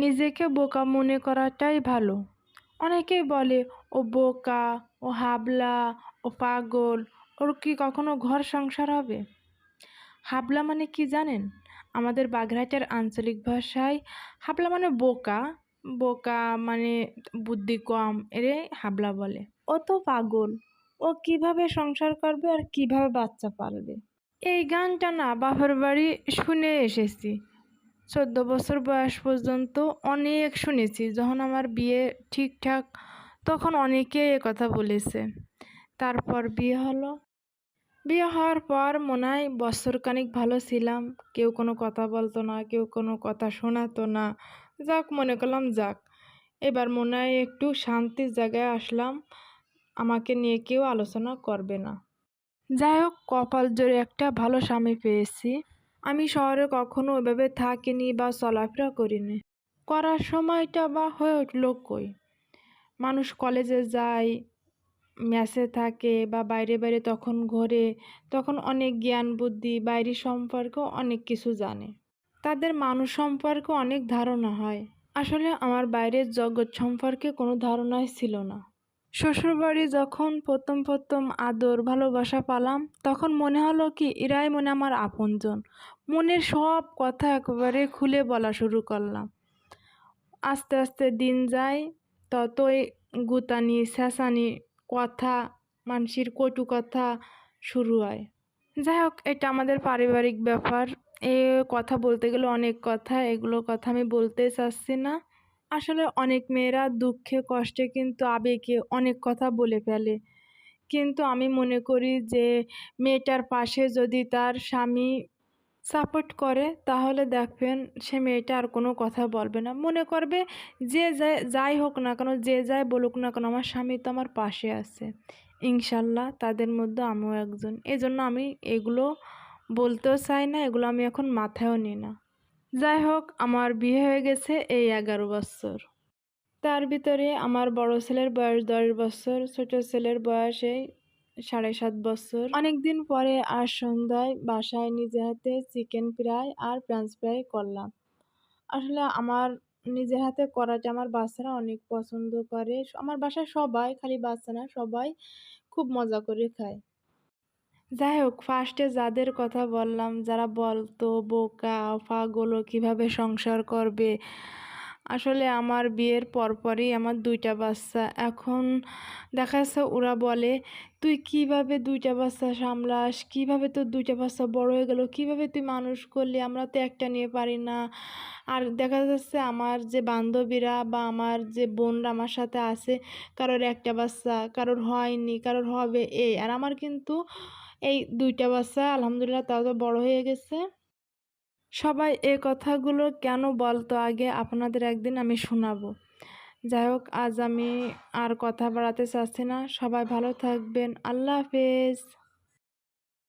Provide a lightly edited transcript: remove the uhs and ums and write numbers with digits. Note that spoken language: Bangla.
নিজেকে বোকা মনে করাটাই ভালো। অনেকেই বলে, ও বোকা, ও হাবলা, ও পাগল, ওর কি কখনো ঘর সংসার হবে? হাবলা মানে কি জানেন? আমাদের বাগেরহাটের আঞ্চলিক ভাষায় হাবলা মানে বোকা। বোকা মানে বুদ্ধি কম, এরে হাবলা বলে। ও তো পাগল, ও কিভাবে সংসার করবে আর কিভাবে বাচ্চা পালবে? এই গানটা না বাপের বাড়ি শুনে এসেছি। 14 বছর বয়স পর্যন্ত অনেক শুনেছি। যখন আমার বিয়ে ঠিকঠাক, তখন অনেকেই এ কথা বলেছে। তারপর বিয়ে হলো। বিয়ে হওয়ার পর মনে হয় বছরখানেক ভালো ছিলাম। কেউ কোনো কথা বলতো না, কেউ কোনো কথা শোনাতো না। যাক, মনে করলাম যাক, এবার মনে হয় একটু শান্তির জায়গায় আসলাম, আমাকে নিয়ে কেউ আলোচনা করবে না। যাই হোক, কপাল জোরে একটা ভালো স্বামী পেয়েছি। আমি শহরে কখনো ওইভাবে থাকিনি বা চলাফেরা করিনি। করার সময়টা বা হয়ে উঠলো কই? মানুষ কলেজে যায়, মেসে থাকে বা বাইরে বাইরে তখন ঘোরে, তখন অনেক জ্ঞান বুদ্ধি, বাইরের সম্পর্কে অনেক কিছু জানে। তাদের মানুষ সম্পর্কে অনেক ধারণা হয়। আসলে আমার বাইরের জগৎ সম্পর্কে কোনো ধারণাই ছিল না। শ্বশুরবাড়ি যখন প্রথম প্রথম আদর ভালোবাসা পালাম, তখন মনে হলো কি এরাই মনে আমার আপনজন। মনের সব কথা একেবারে খুলে বলা শুরু করলাম। আস্তে আস্তে দিন যায়, ততই গুতানি চেঁচানি কথা, মানুষের কটু কথা শুরু হয়। যাই হোক, এটা আমাদের পারিবারিক ব্যাপার। এ কথা বলতে গেলে অনেক কথা, এগুলো কথা আমি বলতে চাচ্ছি না। আসলে অনেক মেয়েরা দুঃখে কষ্টে কিন্তু আবেগে অনেক কথা বলে ফেলে, কিন্তু আমি মনে করি যে মেয়েটার পাশে যদি তার স্বামী সাপোর্ট করে, তাহলে দেখবেন সে মেয়েটা আর কোনো কথা বলবে না। মনে করবে যে যাই হোক না কেন, যে যাই বলুক না কেন, আমার স্বামী তো আমার পাশে আছে। ইনশাল্লাহ তাদের মধ্যে আমিও একজন। এই জন্য আমি এগুলো বলতেও চাই না, এগুলো আমি এখন মাথায়ও নিই না। যাই হোক, আমার বিয়ে হয়ে গেছে এই 11 বছর। তার ভিতরে আমার বড় ছেলের বয়স 10 বছর, ছোট ছেলের বয়স এই 7.5 বছর। অনেকদিন পরে আজ সন্ধ্যায় বাসায় নিজে হাতে চিকেন ফ্রাই আর ফ্রেঞ্চ ফ্রাই করলাম। আসলে আমার নিজের হাতে করাটা আমার বাচ্চারা অনেক পছন্দ করে। আমার বাসায় সবাই, খালি বাচ্চা না, সবাই খুব মজা করে খায়। যাই হোক, ফার্স্টে যাদের কথা বললাম, যারা বলতো বোকা পাগল, ও কিভাবে সংসার করবে, আসলে আমার বিয়ের পরপরই আমার 2টা বাচ্চা। এখন দেখা যাচ্ছে ওরা বলে, তুই কিভাবে 2টা বাচ্চা সামলাস, কিভাবে তোর 2টা বাচ্চা বড় হয়ে গেল, কিভাবে তুই মানুষ করলি, আমরা তো একটা নিয়ে পারি না। আর দেখা যাচ্ছে আমার যে বান্ধবীরা বা আমার যে বোনরা আমার সাথে আছে, কারোর একটা বাচ্চা, কারোর হয়নি, কারোর হবে, এই আর আমার কিন্তু এই 2টা বাচ্চা আলহামদুলিল্লাহ, তাও তো বড় হয়ে গেছে। সবাই এই কথাগুলো কেন বলতো আগে, আপনাদের একদিন আমি শোনাবো। যাই হোক, আজ আমি আর কথা বাড়াতে চাচ্ছি না। সবাই ভালো থাকবেন। আল্লাহ হাফেজ।